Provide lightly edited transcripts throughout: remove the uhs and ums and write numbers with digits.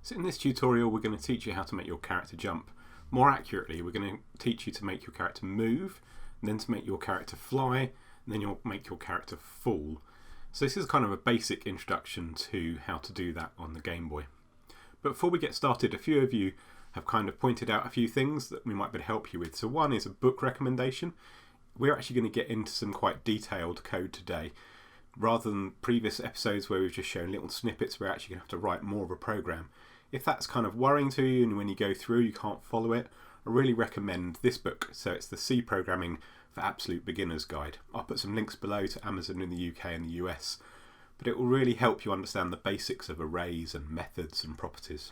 So in this tutorial we're going to teach you how to make your character jump. More accurately, we're going to teach you to make your character move, and then to make your character fly, and then you'll make your character fall. So this is kind of a basic introduction to how to do that on the Game Boy. But before we get started, a few of you have kind of pointed out a few things that we might be able to help you with. So one is a book recommendation. We're actually going to get into some quite detailed code today. Rather than previous episodes where we've just shown little snippets, we're actually going to have to write more of a program. If that's kind of worrying to you and when you go through you can't follow it, I really recommend this book. So it's the C Programming for Absolute Beginners Guide. I'll put some links below to Amazon in the UK and the US, but it will really help you understand the basics of arrays and methods and properties.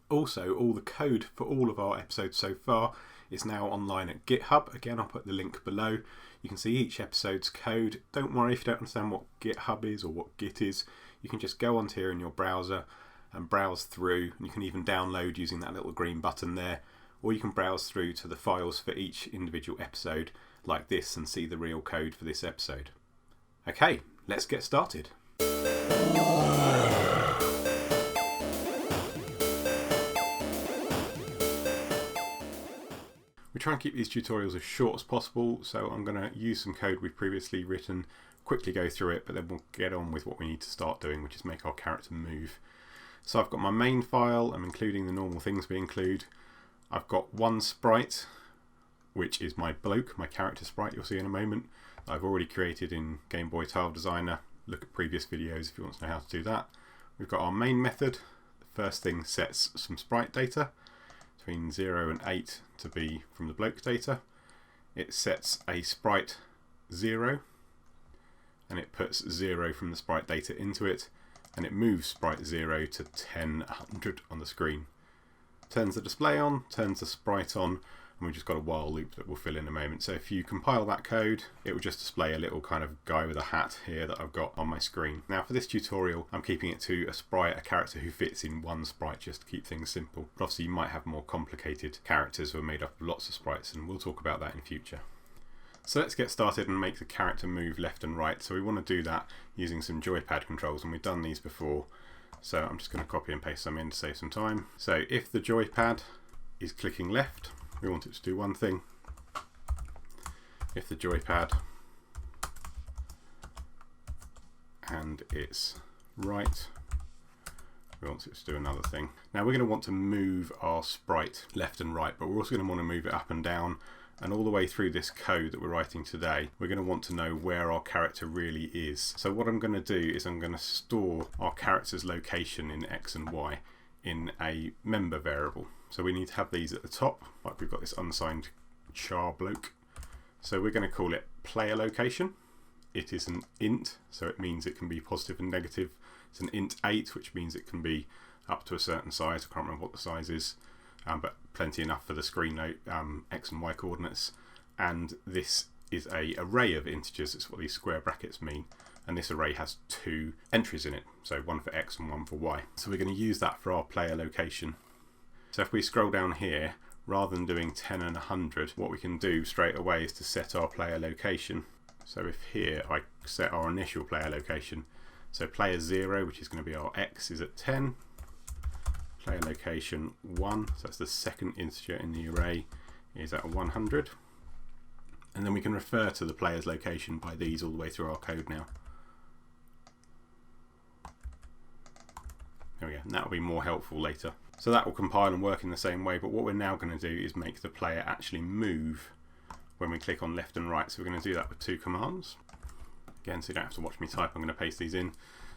Also, all the code for all of our episodes so far is now online at GitHub. Again, I'll put the link below. You can see each episode's code. Don't worry if you don't understand what GitHub is or what Git is. You can just go onto here in your browser and browse through. You can even download using that little green button there, or you can browse through to the files for each individual episode like this and see the real code for this episode. Okay, let's get started. We try and keep these tutorials as short as possible, so I'm going to use some code we've previously written, quickly go through it, but then we'll get on with what we need to start doing, which is make our character move. So I've got my main file. I'm including the normal things we include. I've got one sprite, which is my bloke, my character sprite you'll see in a moment, that I've already created in Game Boy Tile Designer. Look at previous videos if you want to know how to do that. We've got our main method. The first thing sets some sprite data between 0 and 8 to be from the bloke data. It sets a sprite 0 and it puts 0 from the sprite data into it, and it moves sprite 0 to 10, 100 on the screen. Turns the display on, turns the sprite on, and we've just got a while loop that we'll fill in a moment. So if you compile that code, it will just display a little kind of guy with a hat here that I've got on my screen. Now for this tutorial, I'm keeping it to a sprite, a character who fits in one sprite just to keep things simple. But obviously you might have more complicated characters who are made up of lots of sprites, and we'll talk about that in future. So let's get started and make the character move left and right. So we want to do that using some joypad controls, and we've done these before. So I'm just going to copy and paste some in to save some time. So if the joypad is clicking left, we want it to do one thing. If the joypad and it's right, we want it to do another thing. Now we're going to want to move our sprite left and right, but we're also going to want to move it up and down. And all the way through this code that we're writing today, we're going to want to know where our character really is. So what I'm going to do is I'm going to store our character's location in X and Y in a member variable. So we need to have these at the top, like we've got this unsigned char bloke. So we're going to call it player location. It is an int, so it means it can be positive and negative. It's an int 8, which means it can be up to a certain size. I can't remember what the size is. But plenty enough for the screen note, X and Y coordinates. And this is an array of integers. That's what these square brackets mean. And this array has two entries in it, so one for X and one for Y. So we're going to use that for our player location. So if we scroll down here, rather than doing 10 and 100, what we can do straight away is to set our player location. So if here I set our initial player location, so player 0, which is going to be our X, is at 10. Player location 1, so that's the second integer in the array, is at 100. And then we can refer to the player's location by these all the way through our code now. There we go, and that will be more helpful later. So that will compile and work in the same way, but what we're now going to do is make the player actually move when we click on left and right. So we're going to do that with two commands. Again, so you don't have to watch me type, I'm going to paste these in.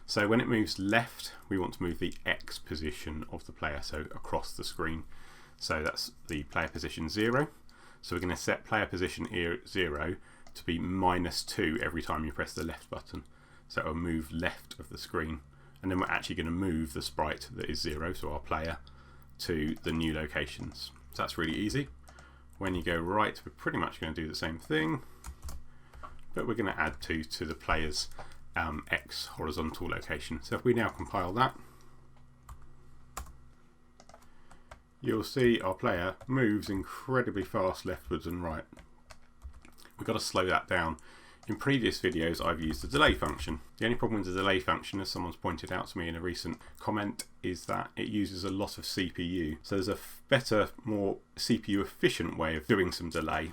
So when it moves left, we want to move the X position of the player, so across the screen. So that's the player position 0. So we're going to set player position 0 to be -2 every time you press the left button. So it'll move left of the screen. And then we're actually going to move the sprite that is 0, so our player, to the new locations. So that's really easy. When you go right, we're pretty much going to do the same thing, but we're going to add 2 to the player's X horizontal location. So if we now compile that, you'll see our player moves incredibly fast leftwards and right. We've got to slow that down In previous videos I've used the delay function. The only problem with the delay function, as someone's pointed out to me in a recent comment, is that it uses a lot of CPU. So there's a better, more CPU efficient way of doing some delay.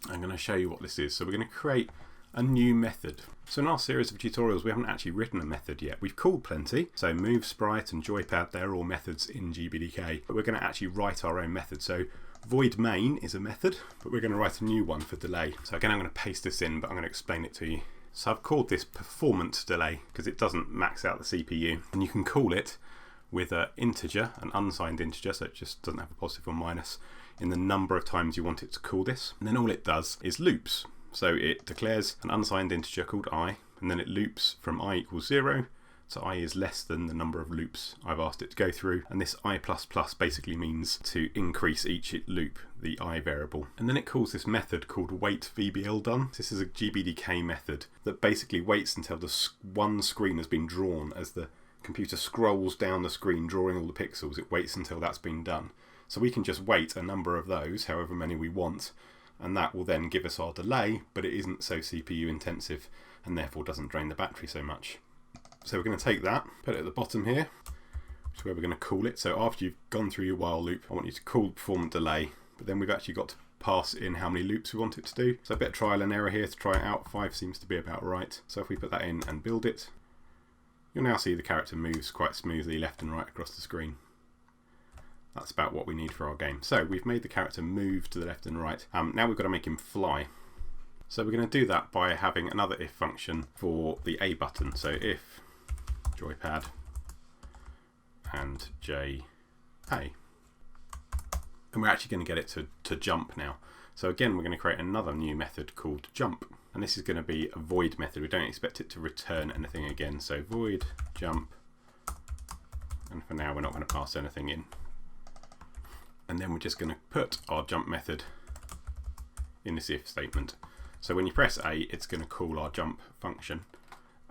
I'm going to show you what this is. So we're going to create a new method. So in our series of tutorials we haven't actually written a method yet. We've called plenty, so move, sprite and joypad, they're all methods in GBDK, but we're going to actually write our own method. So void main is a method, but we're going to write a new one for delay. So again, I'm going to paste this in, but I'm going to explain it to you. So I've called this performance delay because it doesn't max out the CPU, and you can call it with an integer, an unsigned integer, so it just doesn't have a positive or minus in the number of times you want it to call this. And then all it does is loops. So it declares an unsigned integer called I, and then it loops from I equals 0, so I is less than the number of loops I've asked it to go through, and this I++ basically means to increase each loop, the I variable. And then it calls this method called waitVBLDone. This is a GBDK method that basically waits until the one screen has been drawn. As the computer scrolls down the screen drawing all the pixels, it waits until that's been done. So we can just wait a number of those, however many we want, and that will then give us our delay, but it isn't so CPU intensive and therefore doesn't drain the battery so much. So we're going to take that, put it at the bottom here, which is where we're going to call it. So after you've gone through your while loop, I want you to call performance delay, but then we've actually got to pass in how many loops we want it to do. So a bit of trial and error here to try it out. 5 seems to be about right. So if we put that in and build it, you'll now see the character moves quite smoothly left and right across the screen. That's about what we need for our game. So we've made the character move to the left and right. Now we've got to make him fly. So we're going to do that by having another if function for the A button. So if joypad and J A. And we're actually going to get it to jump now. So again, we're going to create another new method called jump. And this is going to be a void method. We don't expect it to return anything again. So void jump. And for now, we're not going to pass anything in. And then we're just going to put our jump method in this if statement. So when you press A, it's going to call our jump function.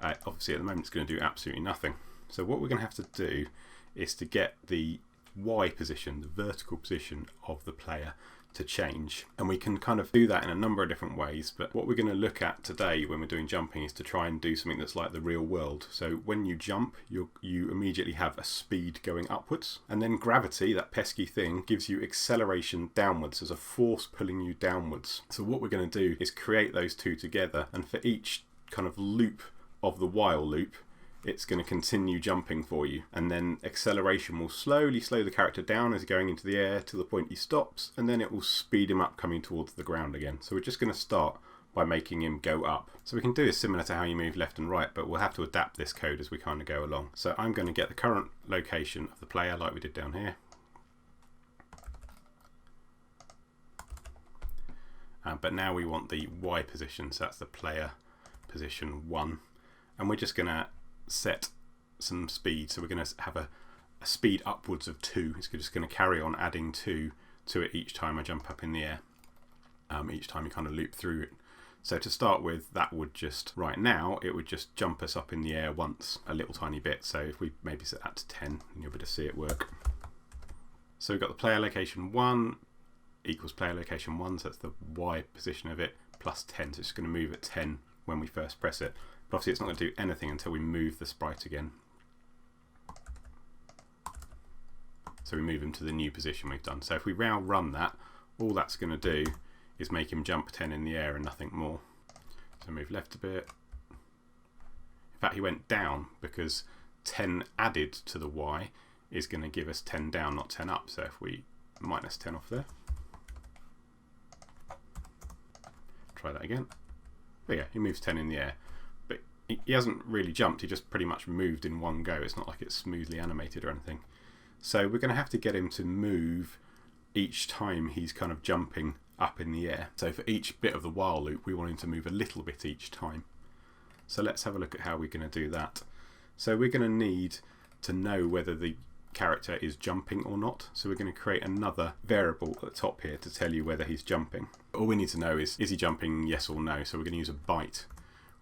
Obviously at the moment it's going to do absolutely nothing. So what we're going to have to do is to get the Y position, the vertical position of the player, to change. And we can kind of do that in a number of different ways, but what we're going to look at today when we're doing jumping is to try and do something that's like the real world. So when you jump, you immediately have a speed going upwards, and then gravity, that pesky thing, gives you acceleration downwards as a force pulling you downwards. So what we're going to do is create those two together, and for each kind of loop of the while loop, it's going to continue jumping for you, and then acceleration will slowly slow the character down as he's going into the air to the point he stops, and then it will speed him up coming towards the ground again. So we're just going to start by making him go up. So we can do this similar to how you move left and right, but we'll have to adapt this code as we kind of go along. So I'm going to get the current location of the player like we did down here. But now we want the Y position, so that's the player position 1, and we're just going to set some speed. So we're going to have a speed upwards of 2. It's just going to carry on adding 2 to it each time I jump up in the air, each time you kind of loop through it. So to start with, that would just, right now, it would just jump us up in the air once, a little tiny bit. So if we maybe set that to 10, and you'll be able to see it work. So we've got the player location 1 equals player location 1, so that's the Y position of it, plus 10. So it's going to move at 10 when we first press it. But obviously it's not going to do anything until we move the sprite again. So we move him to the new position we've done. So if we now run that, all that's going to do is make him jump 10 in the air and nothing more. So move left a bit. In fact, he went down because 10 added to the Y is going to give us 10 down, not 10 up. So if we minus 10 off there. Try that again. But yeah, he moves 10 in the air. He hasn't really jumped, he just pretty much moved in one go. It's not like it's smoothly animated or anything. So we're going to have to get him to move each time he's kind of jumping up in the air. So for each bit of the while loop, we want him to move a little bit each time. So let's have a look at how we're going to do that. So we're going to need to know whether the character is jumping or not. So we're going to create another variable at the top here to tell you whether he's jumping. All we need to know is he jumping, yes or no? So we're going to use a byte,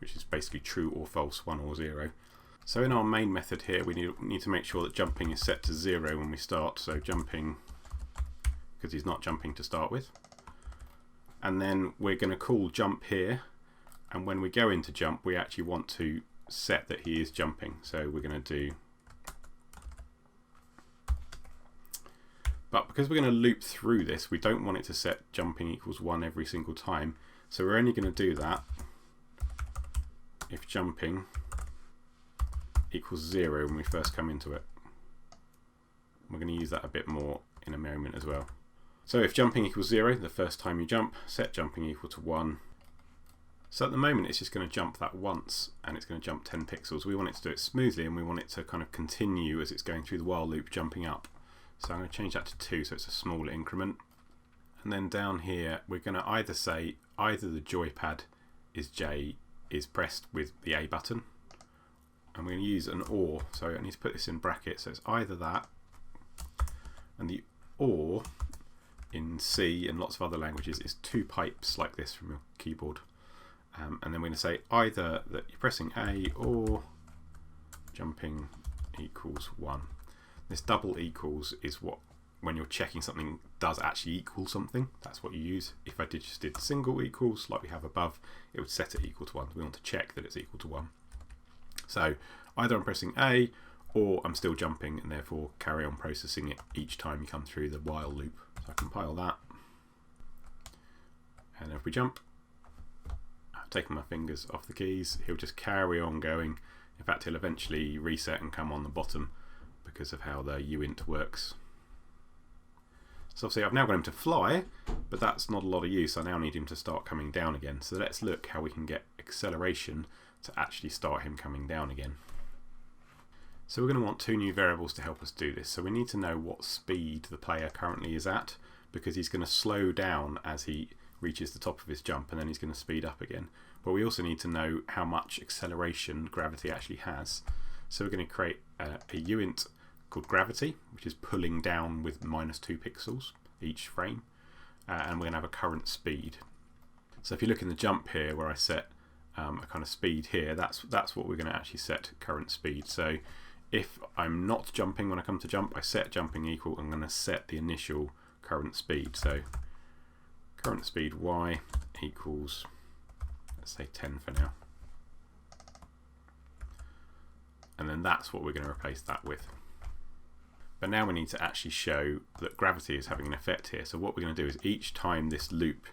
which is basically true or false, 1 or 0. So in our main method here, we need to make sure that jumping is set to 0 when we start. So jumping, because he's not jumping to start with. And then we're going to call jump here And when we go into jump, we actually want to set that he is jumping. So we're going to do, but because we're going to loop through this, we don't want it to set jumping equals 1 every single time. So we're only going to do that if jumping equals 0 when we first come into it. We're going to use that a bit more in a moment as well. So if jumping equals 0 the first time you jump, set jumping equal to 1. So at the moment it's just going to jump that once, and it's going to jump 10 pixels. We want it to do it smoothly, and we want it to kind of continue as it's going through the while loop, jumping up. So I'm going to change that to 2, so it's a small increment. And then down here we're going to either say either the joypad is pressed with the A button, and we're going to use an OR, so I need to put this in brackets, so it's either that, and the OR in C and lots of other languages is 2 pipes like this from your keyboard. And then we're going to say either that you're pressing A or jumping equals 1. This double equals is what, when you're checking something does actually equal something, that's what you use. If I just did single equals like we have above, it would set it equal to 1. We want to check that it's equal to 1. So either I'm pressing A or I'm still jumping, and therefore carry on processing it each time you come through the while loop. So I compile that, and if we jump, I've taken my fingers off the keys, he'll just carry on going. In fact, he'll eventually reset and come on the bottom because of how the uint works. So obviously I've now got him to fly, but that's not a lot of use. I now need him to start coming down again. So let's look how we can get acceleration to actually start him coming down again. So we're going to want 2 new variables to help us do this. So we need to know what speed the player currently is at, because he's going to slow down as he reaches the top of his jump, and then he's going to speed up again. But we also need to know how much acceleration gravity actually has. So we're going to create a uint called gravity, which is pulling down with -2 pixels each frame, and we're going to have a current speed. So if you look in the jump here where I set a kind of speed here, that's what we're going to actually set current speed. So if I'm not jumping when I come to jump, I set jumping equal, I'm going to set the initial current speed. So current speed y equals, let's say 10 for now. And then that's what we're going to replace that with. But now we need to actually show that gravity is having an effect here. So what we're going to do is each time this loop,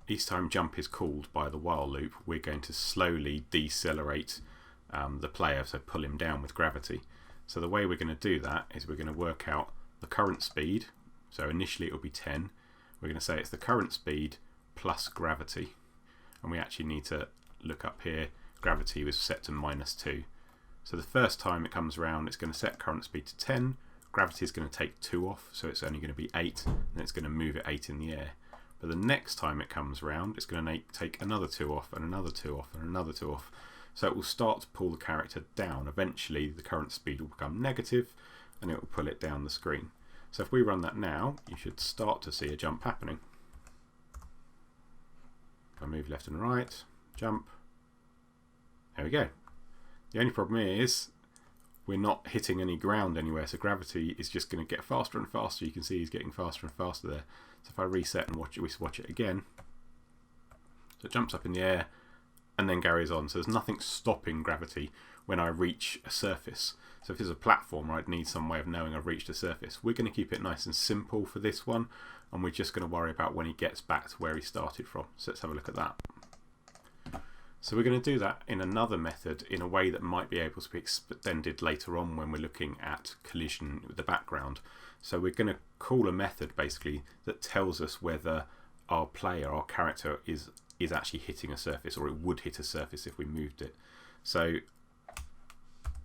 each time jump is called by the while loop, we're going to slowly decelerate the player, so pull him down with gravity. So the way we're going to do that is we're going to work out the current speed. So initially it will be 10. We're going to say it's the current speed plus gravity. And we actually need to look up here, gravity was set to -2. So the first time it comes around, it's going to set current speed to 10. Gravity is going to take 2 off, so it's only going to be 8, and then it's going to move it 8 in the air. But the next time it comes around, it's going to take another 2 off, and another 2 off, and another 2 off. So it will start to pull the character down. Eventually the current speed will become negative, and it will pull it down the screen. So if we run that now, you should start to see a jump happening. I move left and right, jump. There we go. The only problem is we're not hitting any ground anywhere, so gravity is just going to get faster and faster. You can see he's getting faster and faster there. So if I reset and watch it again, so it jumps up in the air and then carries on. So there's nothing stopping gravity when I reach a surface. So if there's a platform, I'd need some way of knowing I've reached a surface. We're going to keep it nice and simple for this one, and we're just going to worry about when he gets back to where he started from. So let's have a look at that. So we're going to do that in another method in a way that might be able to be extended later on when we're looking at collision with the background. So we're going to call a method basically that tells us whether our player, our character, is actually hitting a surface, or it would hit a surface if we moved it. So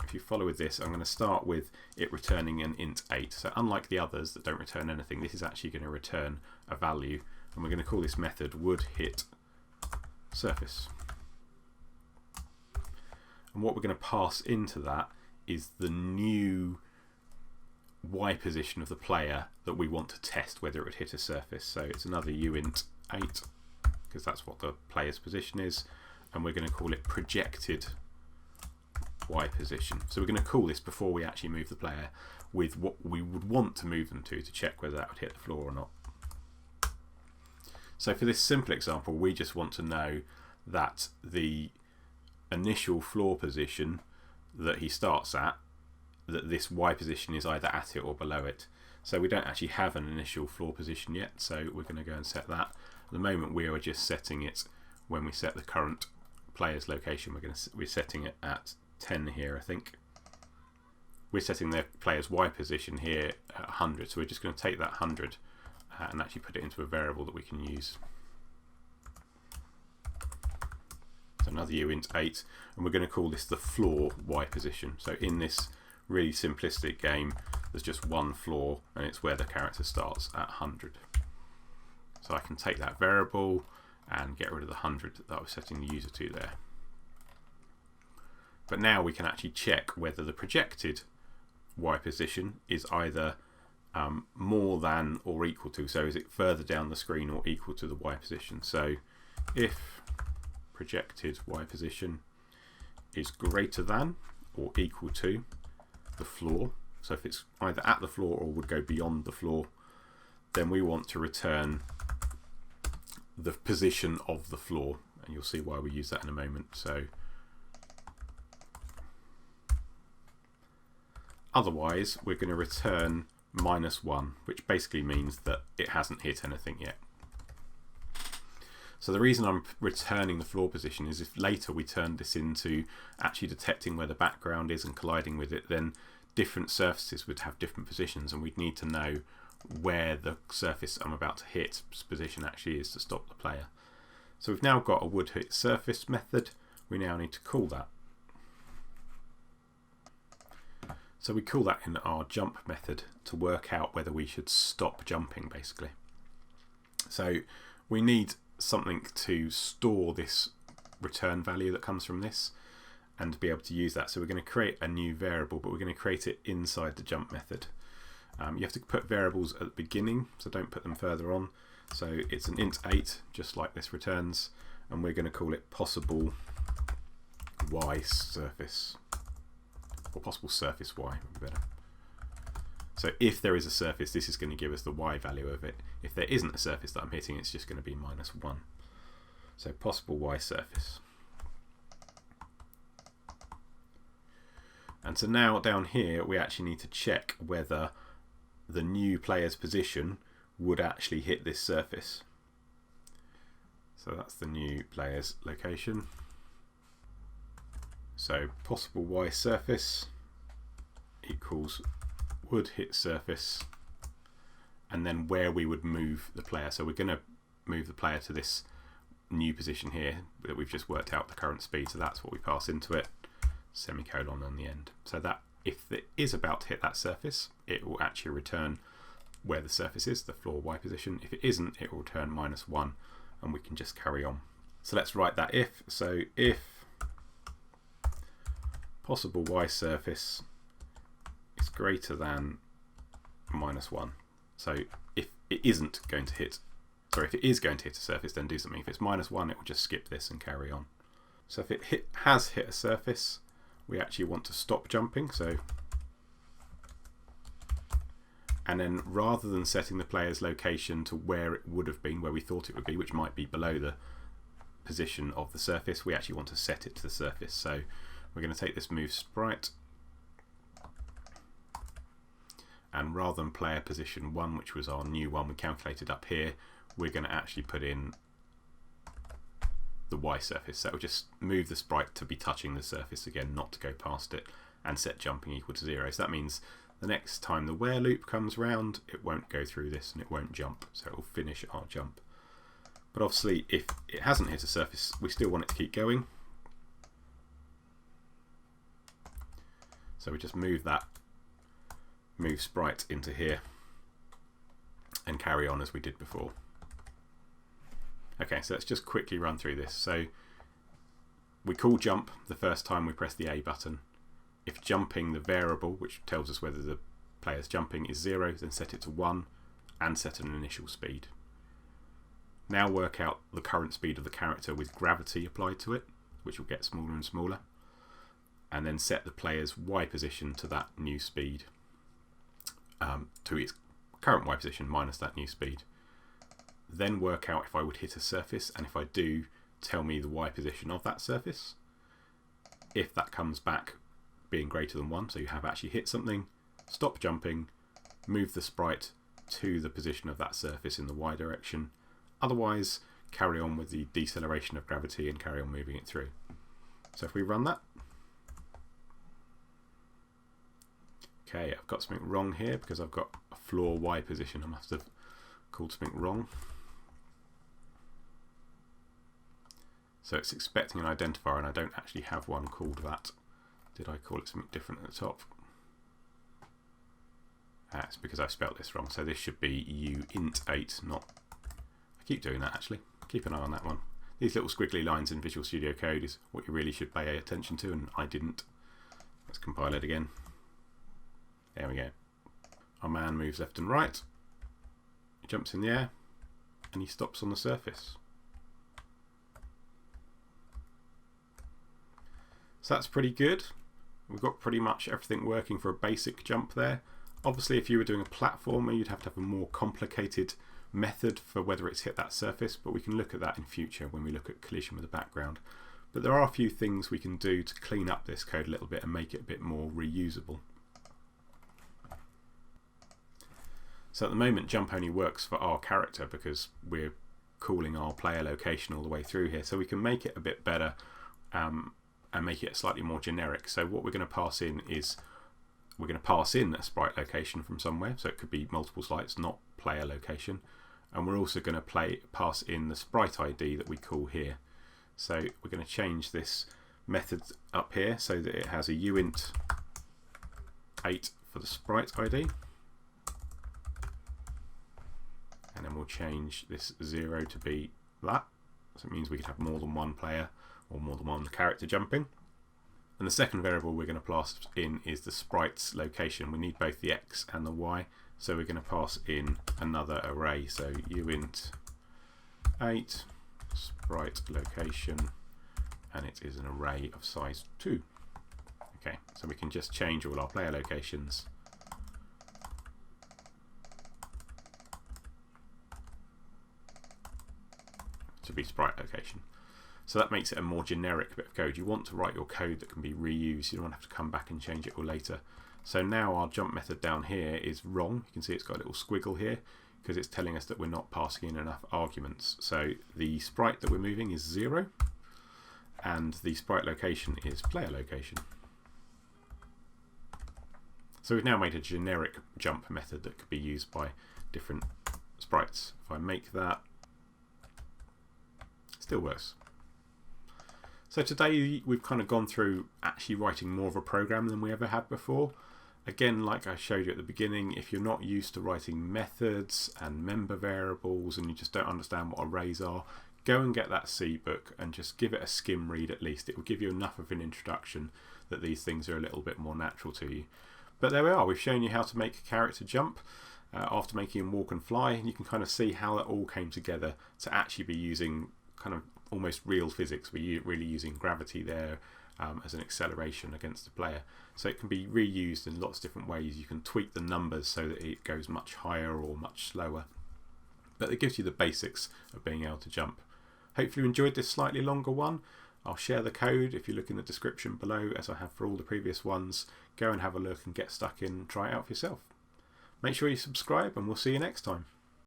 if you follow with this, I'm going to start with it returning an int 8. So unlike the others that don't return anything, this is actually going to return a value, and we're going to call this method would hit surface. And what we're going to pass into that is the new Y position of the player that we want to test whether it would hit a surface. So it's another uint 8, because that's what the player's position is, and we're going to call it projected Y position. So we're going to call this before we actually move the player with what we would want to move them to check whether that would hit the floor or not. So for this simple example, we just want to know that the initial floor position that he starts at, that this Y position is either at it or below it. So we don't actually have an initial floor position yet, so we're going to go and set that. At the moment we are just setting it when we set the current player's location. We're setting it at 10 here, I think. We're setting the player's Y position here at 100, so we're just going to take that 100 and actually put it into a variable that we can use. So another uint8, and we're going to call this the floor Y position. So in this really simplistic game, there's just one floor, and it's where the character starts at 100. So I can take that variable and get rid of the 100 that I was setting the user to there. But now we can actually check whether the projected Y position is either more than or equal to. So is it further down the screen or equal to the Y position? So if projected Y position is greater than or equal to the floor, so if it's either at the floor or would go beyond the floor, then we want to return the position of the floor, and you'll see why we use that in a moment. So otherwise we're going to return -1, which basically means that it hasn't hit anything yet. So the reason I'm returning the floor position is if later we turn this into actually detecting where the background is and colliding with it, then different surfaces would have different positions, and we'd need to know where the surface I'm about to hit's position actually is to stop the player. So we've now got a would hit surface method. We now need to call that. So we call that in our jump method to work out whether we should stop jumping, basically. So we need something to store this return value that comes from this and to be able to use that. So we're going to create a new variable, but we're going to create it inside the jump method. You have to put variables at the beginning, so don't put them further on. So it's an int8, just like this returns, and we're going to call it possible Y surface, or possible surface Y would be better. So if there is a surface, this is going to give us the Y value of it. If there isn't a surface that I'm hitting, it's just going to be -1. So possible Y surface. And so now down here we actually need to check whether the new player's position would actually hit this surface. So that's the new player's location. So possible Y surface equals would hit surface, and then where we would move the player. So we're going to move the player to this new position here that we've just worked out the current speed, so that's what we pass into it, semicolon on the end. So that if it is about to hit that surface, it will actually return where the surface is, the floor Y position. If it isn't, it will return -1, and we can just carry on. So let's write that if. So if possible Y surface is greater than -1. So if it isn't going to hit, or if it is going to hit a surface, then do something. If it's -1, it will just skip this and carry on. So if it has hit a surface, we actually want to stop jumping. So, and then rather than setting the player's location to where it would have been, where we thought it would be, which might be below the position of the surface, we actually want to set it to the surface. So we're going to take this move sprite, and rather than player position 1, which was our new one we calculated up here, we're going to actually put in the Y surface. So it will just move the sprite to be touching the surface again, not to go past it, and set jumping equal to 0. So that means the next time the where loop comes round, it won't go through this and it won't jump, so it will finish our jump. But obviously if it hasn't hit a surface, we still want it to keep going. So we just move that move sprite into here and carry on as we did before. Okay, so let's just quickly run through this. So we call jump the first time we press the A button. If jumping, the variable, which tells us whether the player's jumping, is 0, then set it to 1 and set an initial speed. Now work out the current speed of the character with gravity applied to it, which will get smaller and smaller, and then set the player's Y position to that new speed, to its current Y position minus that new speed. Then work out if I would hit a surface, and if I do, tell me the Y position of that surface. If that comes back being greater than 1, so you have actually hit something, stop jumping, move the sprite to the position of that surface in the Y direction. Otherwise, carry on with the deceleration of gravity and carry on moving it through. So if we run that, okay, I've got something wrong here because I've got a floor Y position. I must have called something wrong. So it's expecting an identifier and I don't actually have one called that. Did I call it something different at the top? That's because I spelt this wrong. So this should be uint8, not... I keep doing that actually. Keep an eye on that one. These little squiggly lines in Visual Studio Code is what you really should pay attention to, and I didn't. Let's compile it again. There we go. Our man moves left and right. He jumps in the air and he stops on the surface. So that's pretty good. We've got pretty much everything working for a basic jump there. Obviously, if you were doing a platformer, you'd have to have a more complicated method for whether it's hit that surface, but we can look at that in future when we look at collision with the background. But there are a few things we can do to clean up this code a little bit and make it a bit more reusable. So at the moment, jump only works for our character because we're calling our player location all the way through here. So we can make it a bit better and make it slightly more generic. So what we're going to pass in is we're going to pass in a sprite location from somewhere. So it could be multiple sprites, not player location. And we're also going to pass in the sprite ID that we call here. So we're going to change this method up here so that it has a uint8 for the sprite ID. And then we'll change this 0 to be that. So it means we could have more than one player or more than one character jumping. And the second variable we're going to pass in is the sprite's location. We need both the X and the Y. So we're going to pass in another array. So uint8 sprite location, and it is an array of size 2. Okay, so we can just change all our player locations to be sprite location. So that makes it a more generic bit of code. You want to write your code that can be reused. You don't have to come back and change it all later. So now our jump method down here is wrong. You can see it's got a little squiggle here because it's telling us that we're not passing in enough arguments. So the sprite that we're moving is 0 and the sprite location is player location. So we've now made a generic jump method that could be used by different sprites. If I make that, still works. So today we've kind of gone through actually writing more of a program than we ever had before. Again, like I showed you at the beginning, if you're not used to writing methods and member variables and you just don't understand what arrays are, go and get that C book and just give it a skim read at least. It will give you enough of an introduction that these things are a little bit more natural to you. But there we are, we've shown you how to make a character jump after making him walk and fly, and you can kind of see how that all came together to actually be using kind of almost real physics. We're really using gravity there as an acceleration against the player. So it can be reused in lots of different ways. You can tweak the numbers so that it goes much higher or much slower. But it gives you the basics of being able to jump. Hopefully you enjoyed this slightly longer one. I'll share the code if you look in the description below, as I have for all the previous ones. Go and have a look and get stuck in and try it out for yourself. Make sure you subscribe and we'll see you next time.